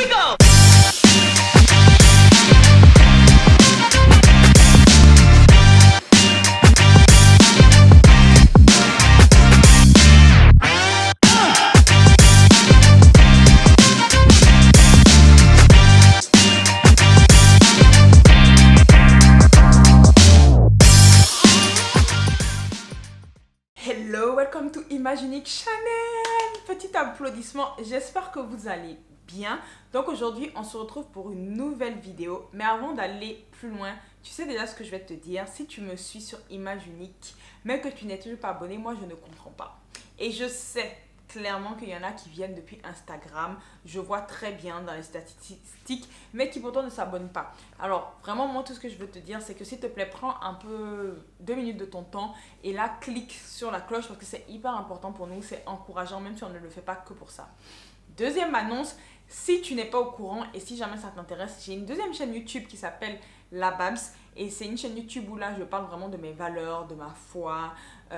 we go! Hello, welcome to Imaginique Channel. Petit applaudissement, j'espère que vous allez bien. Donc aujourd'hui, on se retrouve pour une nouvelle vidéo. Mais avant d'aller plus loin, tu sais déjà ce que je vais te dire. Si tu me suis sur Imaginique, mais que tu n'es toujours pas abonné, moi je ne comprends pas. Et je sais clairement qu'il y en a qui viennent depuis Instagram. Je vois très bien dans les statistiques, mais qui pourtant ne s'abonnent pas. Alors, vraiment, moi, tout ce que je veux te dire, c'est que s'il te plaît, prends un peu 2 minutes de ton temps et là, clique sur la cloche parce que c'est hyper important pour nous. C'est encourageant, même si on ne le fait pas que pour ça. Deuxième annonce, si tu n'es pas au courant et si jamais ça t'intéresse, j'ai une deuxième chaîne YouTube qui s'appelle La Babs. Et c'est une chaîne YouTube où là, je parle vraiment de mes valeurs, de ma foi,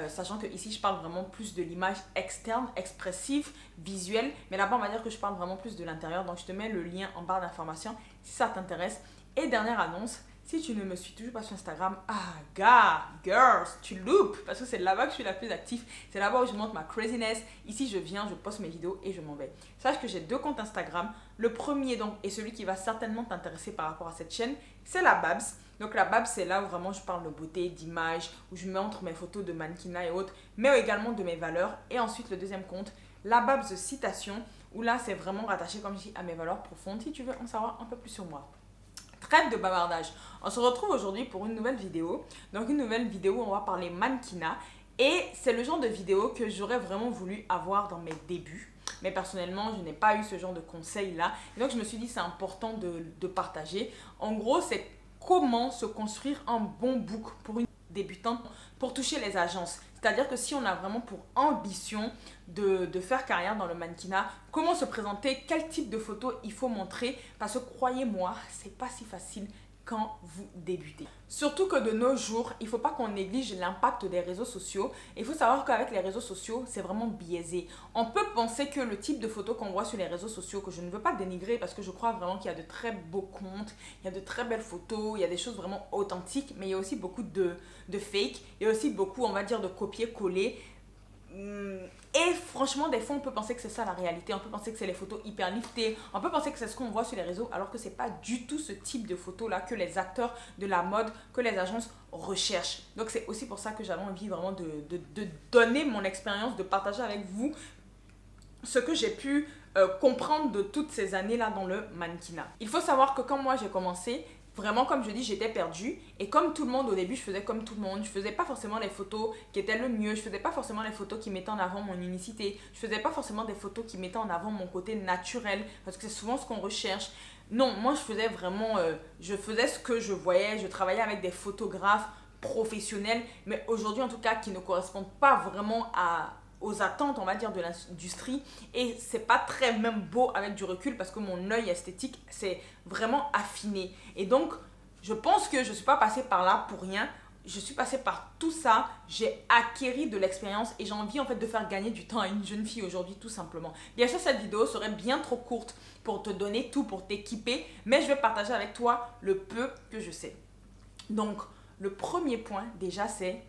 sachant que ici, je parle vraiment plus de l'image externe, expressive, visuelle. Mais là-bas, on va dire que je parle vraiment plus de l'intérieur. Donc, je te mets le lien en barre d'informations si ça t'intéresse. Et dernière annonce, si tu ne me suis toujours pas sur Instagram, girls, tu loupes. Parce que c'est là-bas que je suis la plus active. C'est là-bas où je montre ma craziness. Ici, je viens, je poste mes vidéos et je m'en vais. Sache que j'ai 2 comptes Instagram. Le premier, donc, et celui qui va certainement t'intéresser par rapport à cette chaîne, c'est la Babs. Donc la Babs, c'est là où vraiment je parle de beauté, d'image, où je montre mes photos de mannequinat et autres, mais également de mes valeurs. Et ensuite, le deuxième compte, la Babs Citation, où là, c'est vraiment rattaché, comme je dis, à mes valeurs profondes, si tu veux en savoir un peu plus sur moi. Trêve de bavardage. On se retrouve aujourd'hui pour une nouvelle vidéo. Donc une nouvelle vidéo où on va parler mannequinat. Et c'est le genre de vidéo que j'aurais vraiment voulu avoir dans mes débuts. Mais personnellement, je n'ai pas eu ce genre de conseils-là. Et donc je me suis dit, c'est important de partager. En gros, c'est comment se construire un bon book pour une débutante pour toucher les agences. C'est-à-dire que si on a vraiment pour ambition de faire carrière dans le mannequinat, comment se présenter, quel type de photos il faut montrer, parce que croyez-moi, c'est pas si facile quand vous débutez. Surtout que de nos jours, il ne faut pas qu'on néglige l'impact des réseaux sociaux. Il faut savoir qu'avec les réseaux sociaux, c'est vraiment biaisé. On peut penser que le type de photos qu'on voit sur les réseaux sociaux, que je ne veux pas dénigrer parce que je crois vraiment qu'il y a de très beaux comptes, il y a de très belles photos, il y a des choses vraiment authentiques, mais il y a aussi beaucoup de fake, il y a aussi beaucoup, on va dire, de copier-coller. Et franchement, des fois, on peut penser que c'est ça la réalité. On peut penser que c'est les photos hyper liftées. On peut penser que c'est ce qu'on voit sur les réseaux, alors que c'est pas du tout ce type de photos-là que les acteurs de la mode, que les agences recherchent. Donc, c'est aussi pour ça que j'avais envie vraiment de donner mon expérience, de partager avec vous ce que j'ai pu comprendre de toutes ces années-là dans le mannequinat. Il faut savoir que quand moi j'ai commencé, vraiment, comme je dis, j'étais perdue. Et comme tout le monde, au début, je faisais comme tout le monde. Je faisais pas forcément les photos qui étaient le mieux. Je faisais pas forcément les photos qui mettaient en avant mon unicité. Je faisais pas forcément des photos qui mettaient en avant mon côté naturel. Parce que c'est souvent ce qu'on recherche. Non, moi, je faisais vraiment... je faisais ce que je voyais. Je travaillais avec des photographes professionnels. Mais aujourd'hui, en tout cas, qui ne correspondent pas vraiment aux attentes, on va dire, de l'industrie. Et c'est pas très même beau avec du recul parce que mon œil esthétique c'est vraiment affiné. Et donc, je pense que je suis pas passée par là pour rien. Je suis passée par tout ça. J'ai acquis de l'expérience et j'ai envie en fait de faire gagner du temps à une jeune fille aujourd'hui tout simplement. Bien sûr, cette vidéo serait bien trop courte pour te donner tout, pour t'équiper. Mais je vais partager avec toi le peu que je sais. Donc, le premier point déjà c'est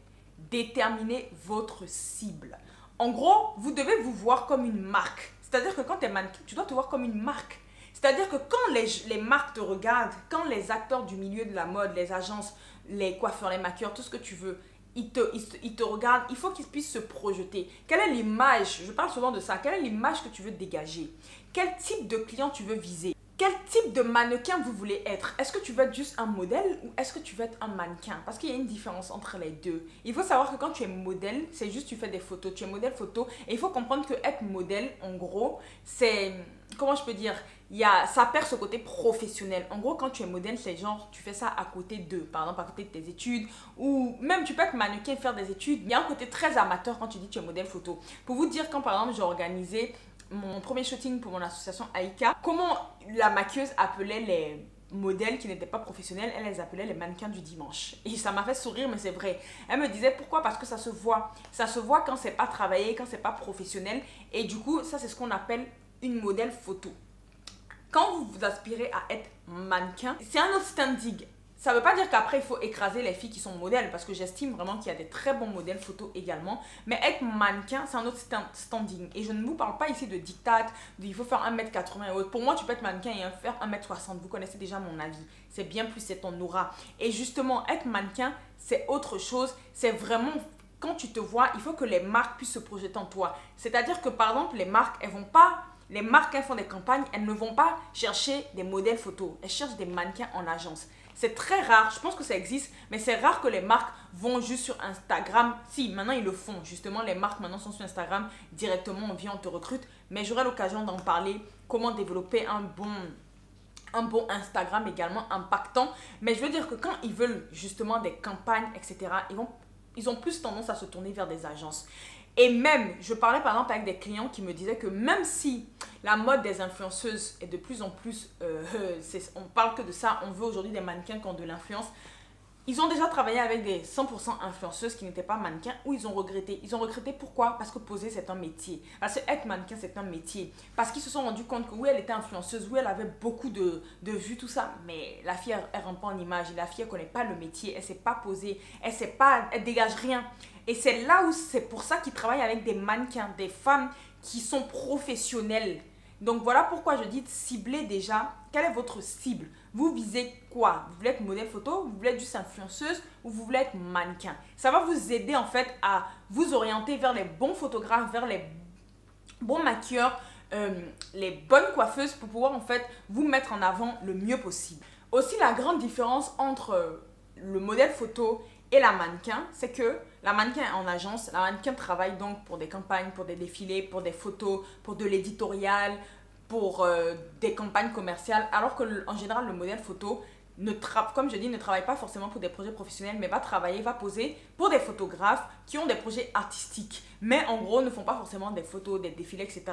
déterminer votre cible. En gros, vous devez vous voir comme une marque. C'est-à-dire que quand tu es mannequin, tu dois te voir comme une marque. C'est-à-dire que quand les marques te regardent, quand les acteurs du milieu de la mode, les agences, les coiffeurs, les maquilleurs, tout ce que tu veux, ils te regardent, il faut qu'ils puissent se projeter. Quelle est l'image? Je parle souvent de ça. Quelle est l'image que tu veux dégager? Quel type de client tu veux viser? Quel type de mannequin vous voulez être? Est-ce que tu veux être juste un modèle ou est-ce que tu veux être un mannequin? Parce qu'il y a une différence entre les deux. Il faut savoir que quand tu es modèle, c'est juste tu fais des photos. Tu es modèle photo et il faut comprendre que être modèle, en gros, c'est... Comment je peux dire? Ça perd ce côté professionnel. En gros, quand tu es modèle, c'est genre, tu fais ça à côté d'eux. Par exemple, à côté de tes études. Ou même, tu peux être mannequin et faire des études. Il y a un côté très amateur quand tu dis que tu es modèle photo. Pour vous dire, quand par exemple, j'ai organisé mon premier shooting pour mon association Aïka, comment la maquilleuse appelait les modèles qui n'étaient pas professionnels, elle les appelait les mannequins du dimanche. Et ça m'a fait sourire, mais c'est vrai. Elle me disait pourquoi? Parce que ça se voit. Ça se voit quand c'est pas travaillé, quand c'est pas professionnel. Et du coup, ça c'est ce qu'on appelle une modèle photo. quand vous vous aspirez à être mannequin, c'est un autre standing. Ça ne veut pas dire qu'après, il faut écraser les filles qui sont modèles, parce que j'estime vraiment qu'il y a des très bons modèles photos également. Mais être mannequin, c'est un autre standing. Et je ne vous parle pas ici de diktat, il faut faire 1m80 et autres. Pour moi, tu peux être mannequin et faire 1m60. Vous connaissez déjà mon avis. C'est bien plus, c'est ton aura. Et justement, être mannequin, c'est autre chose. C'est vraiment... Quand tu te vois, il faut que les marques puissent se projeter en toi. C'est-à-dire que, par exemple, les marques, les marques, elles font des campagnes, elles ne vont pas chercher des modèles photos. Elles cherchent des mannequins en agence. C'est très rare, je pense que ça existe, mais c'est rare que les marques vont juste sur Instagram. Si, maintenant ils le font. Justement, les marques maintenant sont sur Instagram directement, on vient, on te recrute. Mais j'aurai l'occasion d'en parler, comment développer un bon Instagram également impactant. Mais je veux dire que quand ils veulent justement des campagnes, etc., ils ont plus tendance à se tourner vers des agences. Et même, je parlais par exemple avec des clients qui me disaient que même si la mode des influenceuses est de plus en plus, on parle que de ça, on veut aujourd'hui des mannequins qui ont de l'influence. Ils ont déjà travaillé avec des 100% influenceuses qui n'étaient pas mannequins ou ils ont regretté. Ils ont regretté pourquoi? Parce que poser c'est un métier. Parce que être mannequin c'est un métier. Parce qu'ils se sont rendus compte que oui, elle était influenceuse, oui, elle avait beaucoup de vues, tout ça. Mais la fille, elle rentre pas en image. Et la fille, elle connaît pas le métier. Elle sait pas poser. Elle dégage rien. Et c'est là où c'est pour ça qu'ils travaillent avec des mannequins, des femmes qui sont professionnelles. Donc voilà pourquoi je dis cibler déjà. Quelle est votre cible? Vous visez quoi? Vous voulez être modèle photo? Vous voulez être juste influenceuse? Ou vous voulez être mannequin? Ça va vous aider en fait à vous orienter vers les bons photographes, vers les bons maquilleurs, les bonnes coiffeuses pour pouvoir en fait vous mettre en avant le mieux possible. Aussi la grande différence entre le modèle photo et la mannequin, c'est que la mannequin est en agence, la mannequin travaille donc pour des campagnes, pour des défilés, pour des photos, pour de l'éditorial, pour des campagnes commerciales, alors que en général le modèle photo, comme je dis, ne travaille pas forcément pour des projets professionnels, mais va poser pour des photographes qui ont des projets artistiques. Mais en gros, ne font pas forcément des photos, des défilés, etc.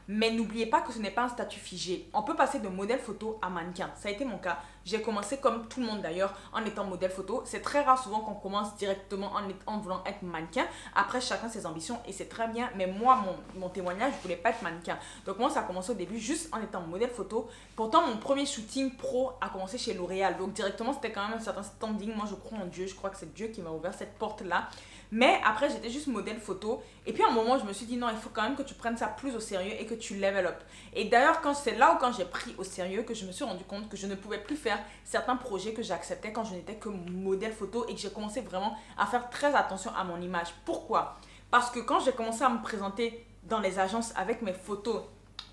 Mais n'oubliez pas que ce n'est pas un statut figé. On peut passer de modèle photo à mannequin. Ça a été mon cas. J'ai commencé comme tout le monde d'ailleurs en étant modèle photo. C'est très rare souvent qu'on commence directement en voulant être mannequin. Après, chacun ses ambitions et c'est très bien. Mais moi, mon témoignage, je ne voulais pas être mannequin. Donc moi, ça a commencé au début juste en étant modèle photo. Pourtant, mon premier shooting pro a commencé chez L'Oréal. Donc directement, c'était quand même un certain standing. Moi, je crois en Dieu. Je crois que c'est Dieu qui m'a ouvert cette porte-là. Mais après, j'étais juste modèle photo. Et puis à un moment, je me suis dit non, il faut quand même que tu prennes ça plus au sérieux et que tu level up. Et d'ailleurs, c'est là où quand j'ai pris au sérieux que je me suis rendu compte que je ne pouvais plus faire certains projets que j'acceptais quand je n'étais que modèle photo et que j'ai commencé vraiment à faire très attention à mon image. Pourquoi? Parce que quand j'ai commencé à me présenter dans les agences avec mes photos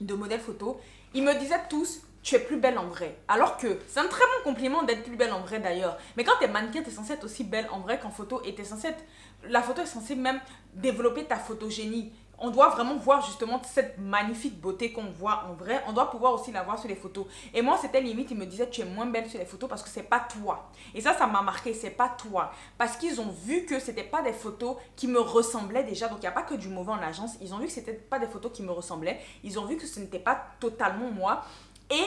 de modèle photo, ils me disaient tous: tu es plus belle en vrai. Alors que c'est un très bon compliment d'être plus belle en vrai d'ailleurs. Mais quand tu es mannequin, tu es censée être aussi belle en vrai qu'en photo. Et la photo est censée même développer ta photogénie. On doit vraiment voir justement cette magnifique beauté qu'on voit en vrai. On doit pouvoir aussi la voir sur les photos. Et moi, c'était limite, ils me disaient: tu es moins belle sur les photos parce que c'est pas toi. Et ça m'a marqué, c'est pas toi. Parce qu'ils ont vu que c'était pas des photos qui me ressemblaient déjà. Donc, il n'y a pas que du mauvais en agence. Ils ont vu que c'était pas des photos qui me ressemblaient. Ils ont vu que ce n'était pas totalement moi. Et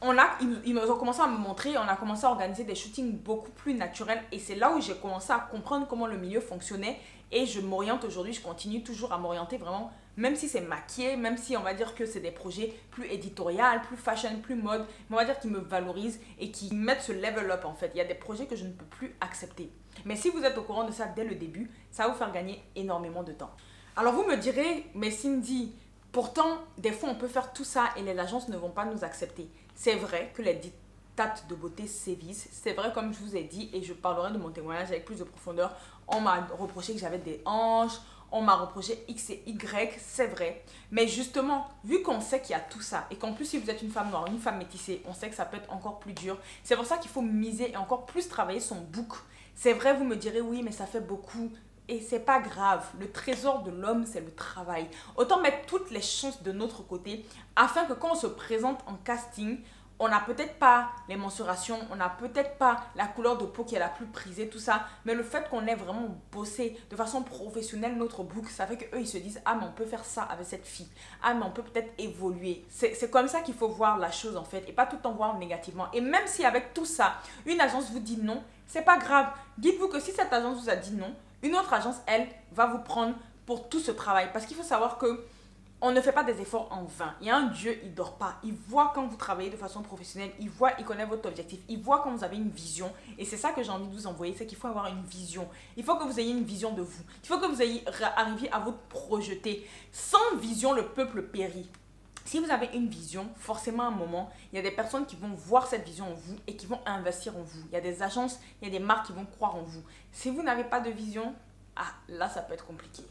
ils ont commencé à me montrer, on a commencé à organiser des shootings beaucoup plus naturels. Et c'est là où j'ai commencé à comprendre comment le milieu fonctionnait. Et je m'oriente aujourd'hui, je continue toujours à m'orienter vraiment, même si c'est maquillé, même si on va dire que c'est des projets plus éditorial, plus fashion, plus mode, mais on va dire qu'ils me valorisent et qui mettent ce level up en fait. Il y a des projets que je ne peux plus accepter. Mais si vous êtes au courant de ça dès le début, ça va vous faire gagner énormément de temps. Alors vous me direz: mais Cindy, pourtant, des fois on peut faire tout ça et les agences ne vont pas nous accepter. C'est vrai que les dictates de beauté sévissent. C'est vrai, comme je vous ai dit, et je parlerai de mon témoignage avec plus de profondeur. On m'a reproché que j'avais des hanches, on m'a reproché X et Y, c'est vrai. Mais justement, vu qu'on sait qu'il y a tout ça, et qu'en plus si vous êtes une femme noire, une femme métissée, on sait que ça peut être encore plus dur. C'est pour ça qu'il faut miser et encore plus travailler son book. C'est vrai, vous me direz: oui, mais ça fait beaucoup. Et c'est pas grave, le trésor de l'homme, c'est le travail. Autant mettre toutes les chances de notre côté afin que quand on se présente en casting, on n'a peut-être pas les mensurations, on n'a peut-être pas la couleur de peau qui est la plus prisée, tout ça. Mais le fait qu'on ait vraiment bossé de façon professionnelle notre book, ça fait qu'eux, ils se disent: ah, mais on peut faire ça avec cette fille. Ah, mais on peut peut-être évoluer. C'est comme ça qu'il faut voir la chose en fait et pas tout le temps voir négativement. Et même si avec tout ça, une agence vous dit non, c'est pas grave. Dites-vous que si cette agence vous a dit non, une autre agence, elle, va vous prendre pour tout ce travail. Parce qu'il faut savoir que on ne fait pas des efforts en vain. Il y a un Dieu, il ne dort pas. Il voit quand vous travaillez de façon professionnelle. Il voit, il connaît votre objectif. Il voit quand vous avez une vision. Et c'est ça que j'ai envie de vous envoyer, c'est qu'il faut avoir une vision. Il faut que vous ayez une vision de vous. Il faut que vous arriviez à vous projeter. Sans vision, le peuple périt. Si vous avez une vision, forcément à un moment, il y a des personnes qui vont voir cette vision en vous et qui vont investir en vous. Il y a des agences, il y a des marques qui vont croire en vous. Si vous n'avez pas de vision, là ça peut être compliqué.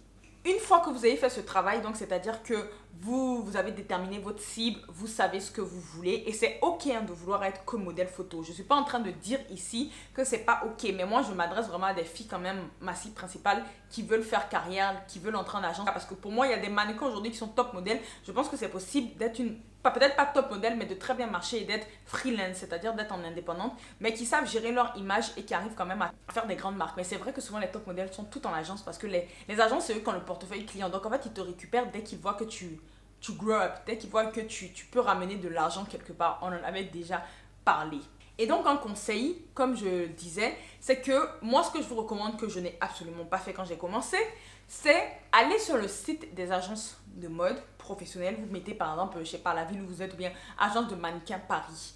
Une fois que vous avez fait ce travail, donc c'est-à-dire que vous avez déterminé votre cible, vous savez ce que vous voulez et c'est ok de vouloir être que modèle photo. Je ne suis pas en train de dire ici que c'est pas ok, mais moi je m'adresse vraiment à des filles quand même, ma cible principale, qui veulent faire carrière, qui veulent entrer en agence. Parce que pour moi, il y a des mannequins aujourd'hui qui sont top modèles. Je pense que c'est possible d'être peut-être pas top modèle, mais de très bien marcher et d'être freelance, c'est-à-dire d'être en indépendante, mais qui savent gérer leur image et qui arrivent quand même à faire des grandes marques. Mais c'est vrai que souvent les top modèles sont tout en agence parce que les agences, c'est eux qui ont le portefeuille client. Donc en fait, ils te récupèrent dès qu'ils voient que tu grow up, dès qu'ils voient que tu peux ramener de l'argent quelque part. On en avait déjà parlé. Et donc un conseil, comme je disais, c'est que moi ce que je vous recommande, que je n'ai absolument pas fait quand j'ai commencé, c'est aller sur le site des agences de mode professionnelles. Vous mettez par exemple, je sais pas, la ville où vous êtes ou bien agence de mannequins Paris.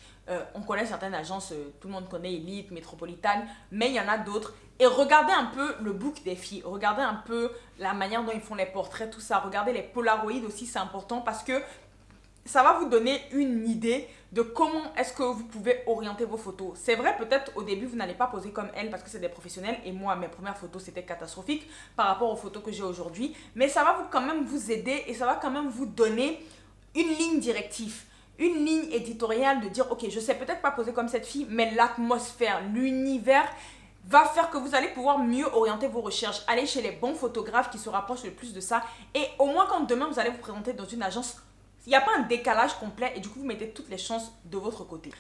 On connaît certaines agences, tout le monde connaît Elite, Métropolitane, mais il y en a d'autres. Et regardez un peu le book des filles, regardez un peu la manière dont ils font les portraits, tout ça. Regardez les Polaroids aussi, c'est important parce que ça va vous donner une idée de comment est-ce que vous pouvez orienter vos photos. C'est vrai, peut-être au début, vous n'allez pas poser comme elles parce que c'est des professionnels. Et moi, mes premières photos, c'était catastrophique par rapport aux photos que j'ai aujourd'hui. Mais ça va quand même vous aider et ça va quand même vous donner une ligne directive. Une ligne éditoriale de dire, ok, je sais peut-être pas poser comme cette fille, mais l'atmosphère, l'univers va faire que vous allez pouvoir mieux orienter vos recherches. Allez chez les bons photographes qui se rapprochent le plus de ça. Et au moins, quand demain, vous allez vous présenter dans une agence, il n'y a pas un décalage complet et du coup, vous mettez toutes les chances de votre côté.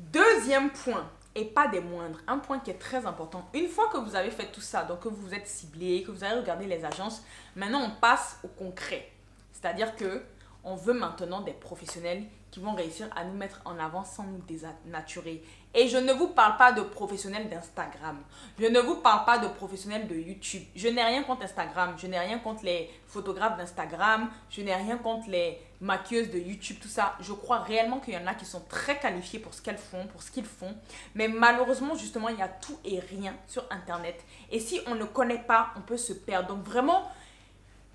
Deuxième point, et pas des moindres, un point qui est très important. Une fois que vous avez fait tout ça, donc que vous êtes ciblé, que vous avez regardé les agences, maintenant on passe au concret. C'est-à-dire que on veut maintenant des professionnels qui vont réussir à nous mettre en avant sans nous dénaturer. Et je ne vous parle pas de professionnels d'Instagram. Je ne vous parle pas de professionnels de YouTube. Je n'ai rien contre Instagram. Je n'ai rien contre les photographes d'Instagram. Je n'ai rien contre les maquilleuses de YouTube, tout ça. Je crois réellement qu'il y en a qui sont très qualifiés pour ce qu'elles font, pour ce qu'ils font. Mais malheureusement, justement, il y a tout et rien sur Internet. Et si on ne connaît pas, on peut se perdre. Donc vraiment,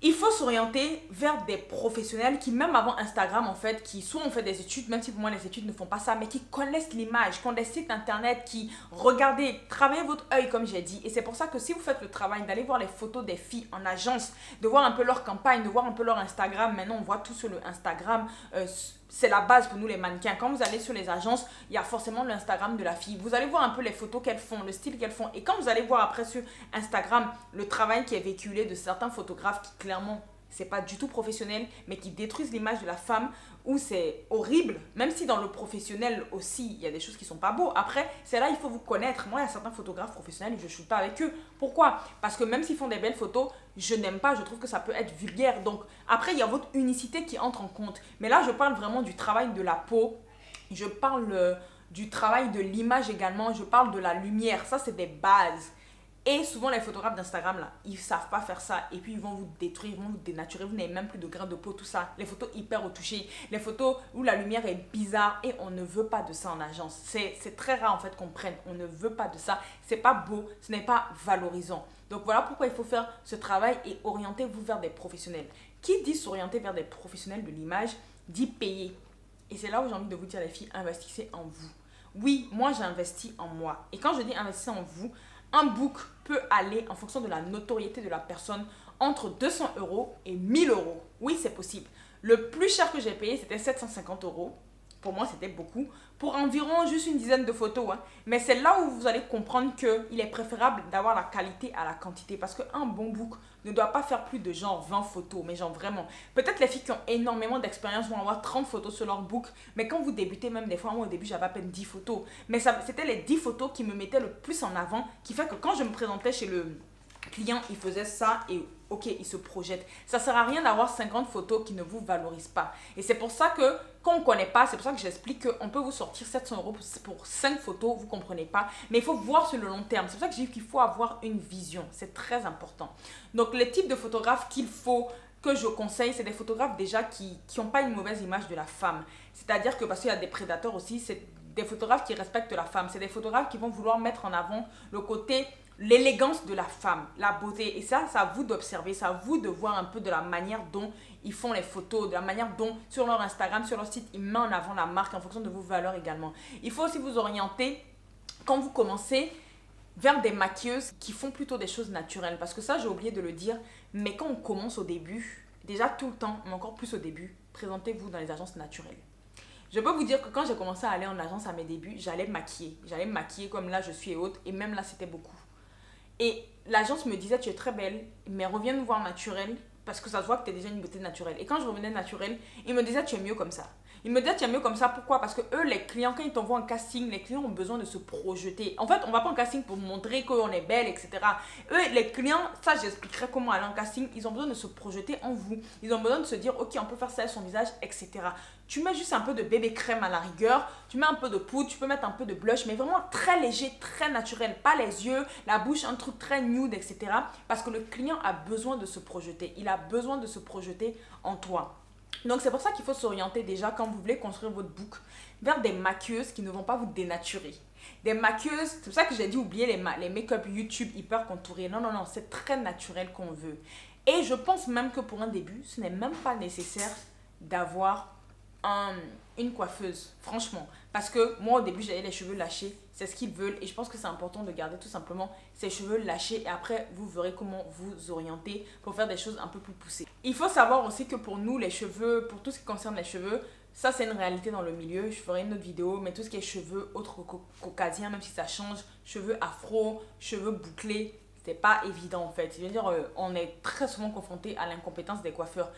il faut s'orienter vers des professionnels qui, même avant Instagram, en fait, qui soit ont fait des études, même si pour moi les études ne font pas ça, mais qui connaissent l'image, qui ont des sites internet, qui regardez, travaillez votre œil, comme j'ai dit. Et c'est pour ça que si vous faites le travail d'aller voir les photos des filles en agence, de voir un peu leur campagne, de voir un peu leur Instagram, maintenant on voit tout sur le Instagram, c'est la base pour nous les mannequins. Quand vous allez sur les agences, il y a forcément l'Instagram de la fille. Vous allez voir un peu les photos qu'elles font, le style qu'elles font. Et quand vous allez voir après sur Instagram le travail qui est véhiculé de certains photographes qui clairement, c'est pas du tout professionnel, mais qui détruisent l'image de la femme, où c'est horrible, même si dans le professionnel aussi, il y a des choses qui sont pas beaux. Après, c'est là il faut vous connaître. Moi, il y a certains photographes professionnels, je ne shoot pas avec eux. Pourquoi? Parce que même s'ils font des belles photos, je n'aime pas, je trouve que ça peut être vulgaire. Donc, après, il y a votre unicité qui entre en compte. Mais là, je parle vraiment du travail de la peau. Je parle du travail de l'image également. Je parle de la lumière. Ça, c'est des bases. Et souvent, les photographes d'Instagram, là, ils ne savent pas faire ça. Et puis, ils vont vous détruire, ils vont vous dénaturer. Vous n'avez même plus de grains de peau, tout ça. Les photos hyper retouchées. Les photos où la lumière est bizarre. Et on ne veut pas de ça en agence. C'est très rare, en fait, qu'on prenne. On ne veut pas de ça. Ce n'est pas beau. Ce n'est pas valorisant. Donc, voilà pourquoi il faut faire ce travail et orienter-vous vers des professionnels. Qui dit s'orienter vers des professionnels de l'image, dit payer. Et c'est là où j'ai envie de vous dire, les filles, investissez en vous. Oui, moi, j'ai investi en moi. Et quand je dis investissez en vous, un book peut aller, en fonction de la notoriété de la personne, entre 200 € et 1000 €. Oui, c'est possible. Le plus cher que j'ai payé, c'était 750 €. Pour moi, c'était beaucoup. Pour environ juste une dizaine de photos. Hein. Mais c'est là où vous allez comprendre qu'il est préférable d'avoir la qualité à la quantité. Parce qu'un bon book ne doit pas faire plus de genre 20 photos. Mais genre vraiment. Peut-être les filles qui ont énormément d'expérience vont avoir 30 photos sur leur book. Mais quand vous débutez, même des fois, moi au début, j'avais à peine 10 photos. Mais c'était les 10 photos qui me mettaient le plus en avant. Qui fait que quand je me présentais chez le client, il faisait ça et ok, il se projette. Ça ne sert à rien d'avoir 50 photos qui ne vous valorisent pas. Et c'est pour ça que, quand on ne connaît pas, c'est pour ça que j'explique qu'on peut vous sortir 700 € pour 5 photos, vous ne comprenez pas. Mais il faut voir sur le long terme. C'est pour ça que je dis qu'il faut avoir une vision. C'est très important. Donc, les types de photographes qu'il faut que je conseille, c'est des photographes déjà qui n'ont pas une mauvaise image de la femme. C'est-à-dire que, parce qu'il y a des prédateurs aussi, c'est des photographes qui respectent la femme. C'est des photographes qui vont vouloir mettre en avant le côté, l'élégance de la femme, la beauté. Et ça, c'est à vous d'observer, c'est à vous de voir un peu de la manière dont ils font les photos, de la manière dont sur leur Instagram, sur leur site, ils mettent en avant la marque en fonction de vos valeurs également. Il faut aussi vous orienter, quand vous commencez, vers des maquilleuses qui font plutôt des choses naturelles. Parce que ça, j'ai oublié de le dire, mais quand on commence au début, déjà tout le temps, mais encore plus au début, présentez-vous dans les agences naturelles. Je peux vous dire que quand j'ai commencé à aller en agence à mes débuts, j'allais me maquiller. J'allais me maquiller comme là, je suis et autres, et même là, c'était beaucoup. Et l'agence me disait, tu es très belle, mais reviens nous voir naturelle, parce que ça se voit que tu es déjà une beauté naturelle. Et quand je revenais naturelle, ils me disaient, tu es mieux comme ça. Ils me disaient, tu es mieux comme ça, pourquoi? Parce que eux, les clients, quand ils t'envoient un casting, les clients ont besoin de se projeter. En fait, on ne va pas en casting pour montrer qu'on est belle, etc. Eux, les clients, ça, j'expliquerai comment aller en casting, ils ont besoin de se projeter en vous. Ils ont besoin de se dire, ok, on peut faire ça à son visage, etc. Tu mets juste un peu de bébé crème à la rigueur, tu mets un peu de poudre, tu peux mettre un peu de blush, mais vraiment très léger, très naturel. Pas les yeux, la bouche, un truc très nude, etc. Parce que le client a besoin de se projeter. Il a besoin de se projeter en toi. Donc c'est pour ça qu'il faut s'orienter déjà quand vous voulez construire votre book vers des maquilleuses qui ne vont pas vous dénaturer. Des maquilleuses, c'est pour ça que j'ai dit oublier les make-up YouTube hyper contourés. Non, non, non, c'est très naturel qu'on veut. Et je pense même que pour un début, ce n'est même pas nécessaire d'avoir une coiffeuse, franchement. Parce que moi, au début, j'avais les cheveux lâchés. C'est ce qu'ils veulent. Et je pense que c'est important de garder tout simplement ces cheveux lâchés. Et après, vous verrez comment vous orienter pour faire des choses un peu plus poussées. Il faut savoir aussi que pour nous, les cheveux, pour tout ce qui concerne les cheveux, ça, c'est une réalité dans le milieu. Je ferai une autre vidéo. Mais tout ce qui est cheveux, autres caucasiens, même si ça change, cheveux afro, cheveux bouclés, c'est pas évident en fait. Je veux dire, on est très souvent confronté à l'incompétence des coiffeurs.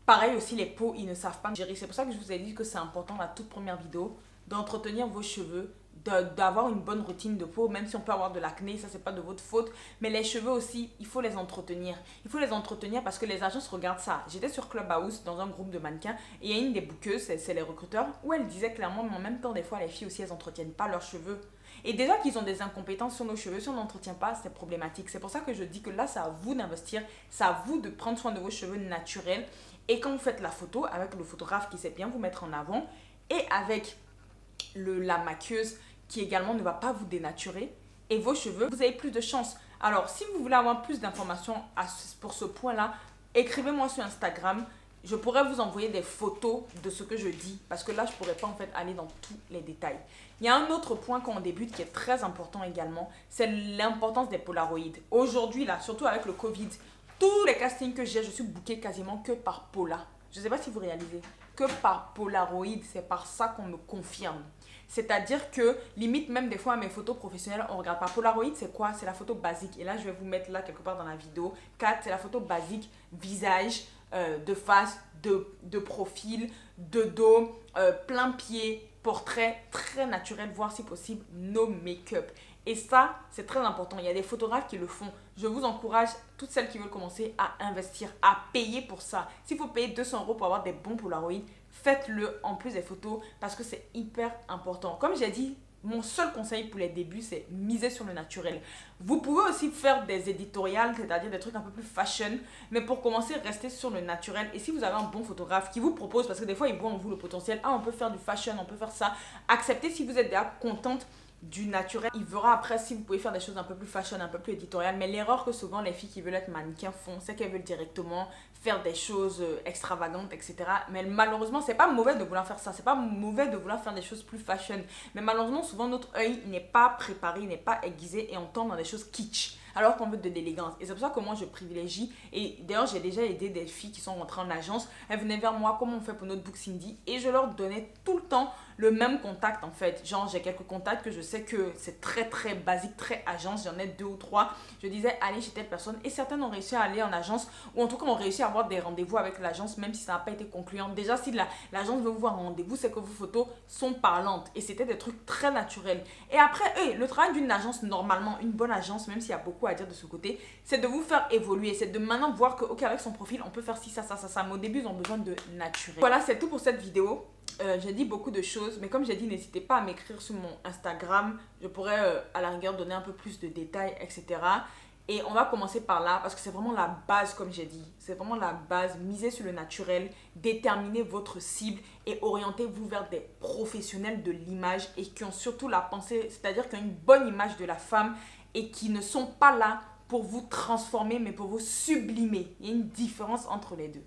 Pareil aussi, les peaux, ils ne savent pas gérer. C'est pour ça que je vous ai dit que c'est important, la toute première vidéo, d'entretenir vos cheveux, d'avoir une bonne routine de peau, même si on peut avoir de l'acné, ça c'est pas de votre faute. Mais les cheveux aussi, il faut les entretenir. Il faut les entretenir parce que les agences regardent ça. J'étais sur Clubhouse dans un groupe de mannequins et il y a une des bookeuses, c'est les recruteurs, où elle disait clairement, mais en même temps, des fois, les filles aussi, elles n'entretiennent pas leurs cheveux. Et déjà qu'ils ont des incompétences sur nos cheveux, si on n'entretient pas, c'est problématique. C'est pour ça que je dis que là, c'est à vous d'investir, c'est à vous de prendre soin de vos cheveux naturels. Et quand vous faites la photo avec le photographe qui sait bien vous mettre en avant et avec la maquilleuse qui également ne va pas vous dénaturer et vos cheveux, vous avez plus de chance. Alors, si vous voulez avoir plus d'informations pour ce point-là, écrivez-moi sur Instagram. Je pourrais vous envoyer des photos de ce que je dis parce que là, je ne pourrais pas en fait aller dans tous les détails. Il y a un autre point quand on débute qui est très important également, c'est l'importance des polaroïdes. Aujourd'hui, là, surtout avec le Covid, tous les castings que j'ai, je suis bookée quasiment que par Pola. Je ne sais pas si vous réalisez. Que par Polaroid, c'est par ça qu'on me confirme. C'est-à-dire que, limite même des fois à mes photos professionnelles, on ne regarde pas. Polaroid, c'est quoi? C'est la photo basique. Et là, je vais vous mettre là quelque part dans la vidéo. 4, c'est la photo basique, visage, de face, de profil, de dos, plein pied, portrait, très naturel, voire si possible, no make-up. Et ça, c'est très important. Il y a des photographes qui le font. Je vous encourage, toutes celles qui veulent commencer, à investir, à payer pour ça. S'il faut payer 200 € pour avoir des bons Polaroid, faites-le en plus des photos parce que c'est hyper important. Comme j'ai dit, mon seul conseil pour les débuts, c'est miser sur le naturel. Vous pouvez aussi faire des éditoriales, c'est-à-dire des trucs un peu plus fashion, mais pour commencer, restez sur le naturel. Et si vous avez un bon photographe qui vous propose, parce que des fois, il voit en vous le potentiel, ah, on peut faire du fashion, on peut faire ça, acceptez si vous êtes déjà contente du naturel. Il verra après si vous pouvez faire des choses un peu plus fashion, un peu plus éditoriales. Mais l'erreur que souvent les filles qui veulent être mannequins font, c'est qu'elles veulent directement faire des choses extravagantes, etc. Mais malheureusement, c'est pas mauvais de vouloir faire ça. C'est pas mauvais de vouloir faire des choses plus fashion. Mais malheureusement, souvent notre œil n'est pas préparé, n'est pas aiguisé et on tombe dans des choses kitsch. Alors qu'on veut de l'élégance. Et c'est pour ça que moi je privilégie. Et d'ailleurs, j'ai déjà aidé des filles qui sont rentrées en agence. Elles venaient vers moi, comment on fait pour notre book Cindy. Et je leur donnais tout le temps le même contact en fait. Genre, j'ai quelques contacts que je sais que c'est très très basique, très agence. J'en ai 2 ou 3. Je disais, allez chez telle personne. Et certaines ont réussi à aller en agence. Ou en tout cas, ont réussi à avoir des rendez-vous avec l'agence, même si ça n'a pas été concluant. Déjà, si l'agence veut vous voir en rendez-vous, c'est que vos photos sont parlantes. Et c'était des trucs très naturels. Et après, le travail d'une agence, normalement, une bonne agence, même s'il y a beaucoup à dire de ce côté, c'est de vous faire évoluer. C'est de maintenant voir que, ok, avec son profil, on peut faire ci, ça, ça, ça, ça. Mais au début, ils ont besoin de naturel. Voilà, c'est tout pour cette vidéo. J'ai dit beaucoup de choses, mais comme j'ai dit, n'hésitez pas à m'écrire sur mon Instagram. Je pourrais à la rigueur donner un peu plus de détails, etc. Et on va commencer par là parce que c'est vraiment la base, comme j'ai dit. C'est vraiment la base. Misez sur le naturel, déterminez votre cible et orientez-vous vers des professionnels de l'image et qui ont surtout la pensée, c'est-à-dire qui ont une bonne image de la femme et qui ne sont pas là pour vous transformer mais pour vous sublimer. Il y a une différence entre les deux.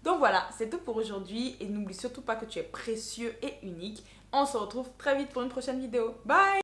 Donc voilà, c'est tout pour aujourd'hui et n'oublie surtout pas que tu es précieux et unique. On se retrouve très vite pour une prochaine vidéo. Bye!